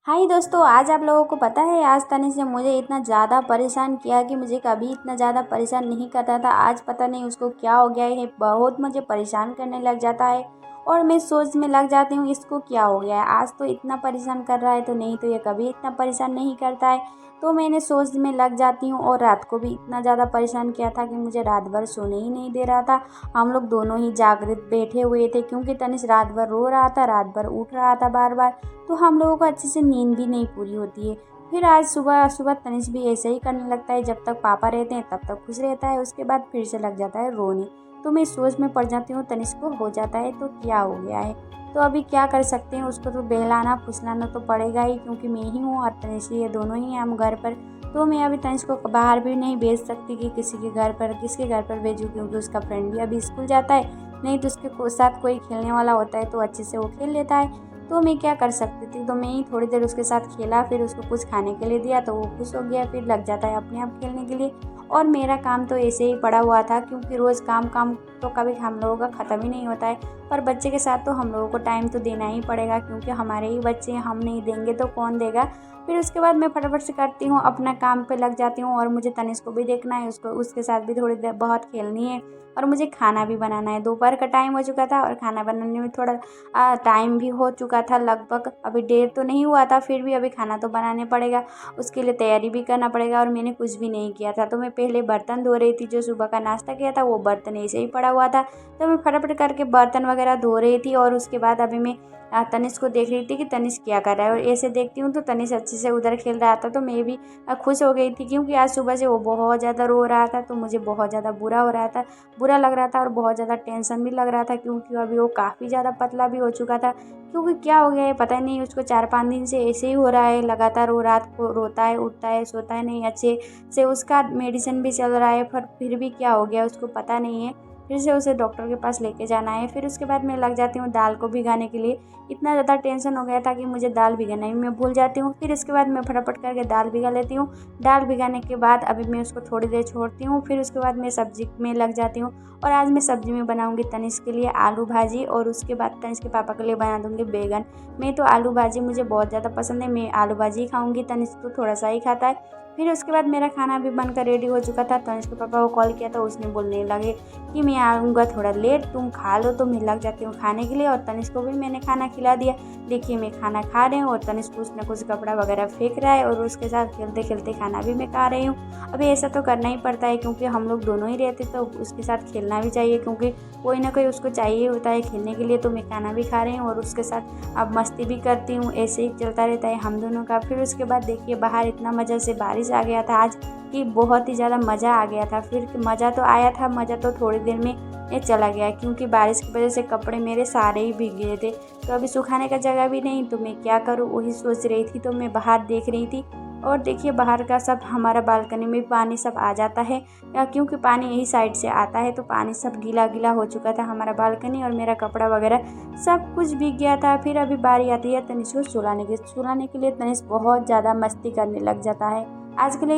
हाय दोस्तों, आज आप लोगों को पता है आज तनिष ने मुझे इतना ज़्यादा परेशान किया कि मुझे कभी इतना ज़्यादा परेशान नहीं करता था। आज पता नहीं उसको क्या हो गया है, बहुत मुझे परेशान करने लग जाता है और मैं सोच में लग जाती हूँ इसको क्या हो गया है। आज तो इतना परेशान कर रहा है, तो नहीं तो ये कभी इतना परेशान नहीं करता है। तो मैंने सोच में लग जाती हूँ और रात को भी इतना ज़्यादा परेशान किया था कि मुझे रात भर सोने ही नहीं दे रहा था। हम लोग दोनों ही जागृत बैठे हुए थे क्योंकि तनिष रात भर रो रहा था, रात भर उठ रहा था बार बार। तो हम लोगों को अच्छे से नींद भी नहीं पूरी होती है। फिर आज सुबह सुबह तनिष भी ऐसे ही करने लगता है, जब तक पापा रहते हैं तब तक खुश रहता है, उसके बाद फिर से लग जाता है रोने। तो मैं सोच में पड़ जाती हूँ तनिष को हो जाता है तो क्या हो गया है। तो अभी क्या कर सकते हैं, उसको तो बहलाना फुसलाना तो पड़ेगा ही क्योंकि मैं ही हूँ और तनिष ही, ये दोनों ही हैं हम घर पर। तो मैं अभी तनिष को बाहर भी नहीं भेज सकती कि किसके घर पर भेजूँ, क्योंकि उसका फ्रेंड भी अभी स्कूल जाता है। नहीं तो उसके साथ कोई खेलने वाला होता है तो अच्छे से वो खेल लेता है। तो मैं क्या कर सकती थी, तो मैं ही थोड़ी देर उसके साथ खेला, फिर उसको कुछ खाने के लिए दिया तो वो खुश हो गया, फिर लग जाता है अपने आप खेलने के लिए। और मेरा काम तो ऐसे ही पड़ा हुआ था क्योंकि रोज़ काम काम तो कभी हम लोगों का ख़त्म ही नहीं होता है। पर बच्चे के साथ तो हम लोगों को टाइम तो देना ही पड़ेगा क्योंकि हमारे ही बच्चे हैं, हम नहीं देंगे तो कौन देगा। फिर उसके बाद मैं फटाफट से करती हूँ, अपना काम पे लग जाती हूँ और मुझे तनिष को भी देखना है, उसको उसके साथ भी थोड़ी देर बहुत खेलनी है और मुझे खाना भी बनाना है। दोपहर का टाइम हो चुका था और खाना बनाने में थोड़ा टाइम भी हो चुका था, लगभग अभी देर तो नहीं हुआ था, फिर भी अभी खाना तो बनाने पड़ेगा, उसके लिए तैयारी भी करना पड़ेगा। और मैंने कुछ भी नहीं किया था, तो मैं पहले बर्तन धो रही थी, जो सुबह का नाश्ता किया था वो बर्तन ऐसे ही पड़ा हुआ था। तो मैं फटाफट करके बर्तन वगैरह धो रही थी और उसके बाद अभी मैं तनिष को देख रही थी कि तनिष क्या कर रहा है। और ऐसे देखती हूँ तो तनिष अच्छे से उधर खेल रहा था, तो मैं भी खुश हो गई थी क्योंकि आज सुबह से वो बहुत ज़्यादा रो रहा था, तो मुझे बहुत ज़्यादा बुरा लग रहा था और बहुत ज़्यादा टेंशन भी लग रहा था क्योंकि अभी वो काफ़ी ज़्यादा पतला भी हो चुका था। क्योंकि क्या हो गया है पता नहीं, उसको 4-5 दिन से ऐसे ही हो रहा है, लगातार वो रात को रोता है, उठता है, सोता है नहीं अच्छे से। उसका मेडिसिन भी चल रहा है पर फिर भी क्या हो गया उसको पता नहीं है। फिर से उसे डॉक्टर के पास लेके जाना है। फिर उसके बाद मैं लग जाती हूँ दाल को भिगाने के लिए। इतना ज़्यादा टेंशन हो गया था कि मुझे दाल भिगाना ही मैं भूल जाती हूँ। फिर इसके बाद मैं फटाफट करके दाल भिगा लेती हूँ। दाल भिगाने के बाद अभी मैं उसको थोड़ी देर छोड़ती हूँ, फिर उसके बाद मैं सब्जी में लग जाती हूँ। और आज मैं सब्जी में बनाऊंगी तनिष के लिए आलू भाजी और उसके बाद तनिष के पापा के लिए बना दूंगी बैगन। मैं तो आलू भाजी मुझे बहुत ज़्यादा पसंद है, मैं आलू भाजी ही खाऊंगी, तनिष तो थोड़ा सा ही खाता है। फिर उसके बाद मेरा खाना भी बनकर रेडी हो चुका था। तनिष के पापा को कॉल किया तो उसने बोलने लगे कि मैं आऊँगा थोड़ा लेट, तुम खा लो। तो मैं लग जाती हूँ खाने के लिए और तनिष को भी मैंने खाना खिला दिया। देखिए मैं खाना खा रही हूँ और तनिष कुछ ना कुछ कपड़ा वगैरह फेंक रहा है और उसके साथ खेलते खेलते खाना भी मैं खा रही हूँ। अभी ऐसा तो करना ही पड़ता है क्योंकि हम लोग दोनों ही रहते तो उसके साथ खेलना भी चाहिए, क्योंकि कोई ना कोई उसको चाहिए होता है खेलने के लिए। तो मैं खाना भी खा रही हूँ और उसके साथ अब मस्ती भी करती हूँ, ऐसे ही चलता रहता है हम दोनों का। फिर उसके बाद देखिए बाहर इतना मज़ा से बारिश आ गया था आज कि बहुत ही ज़्यादा मज़ा आ गया था। फिर मज़ा तो आया था, मज़ा तो थोड़ी देर में ये चला गया क्योंकि बारिश की वजह से कपड़े मेरे सारे ही भीग गए थे। तो अभी सुखाने का जगह भी नहीं, तो मैं क्या करूँ वही सोच रही थी। तो मैं बाहर देख रही थी और देखिए बाहर का सब हमारा बालकनी में पानी सब आ जाता है, क्योंकि पानी यही साइड से आता है। तो पानी सब गीला गीला हो चुका था हमारा बालकनी और मेरा कपड़ा वगैरह सब कुछ भीग गया था। फिर अभी बारी आती है तनिष को सुलाने के लिए। तनिष बहुत ज़्यादा मस्ती करने लग जाता है। आज के लिए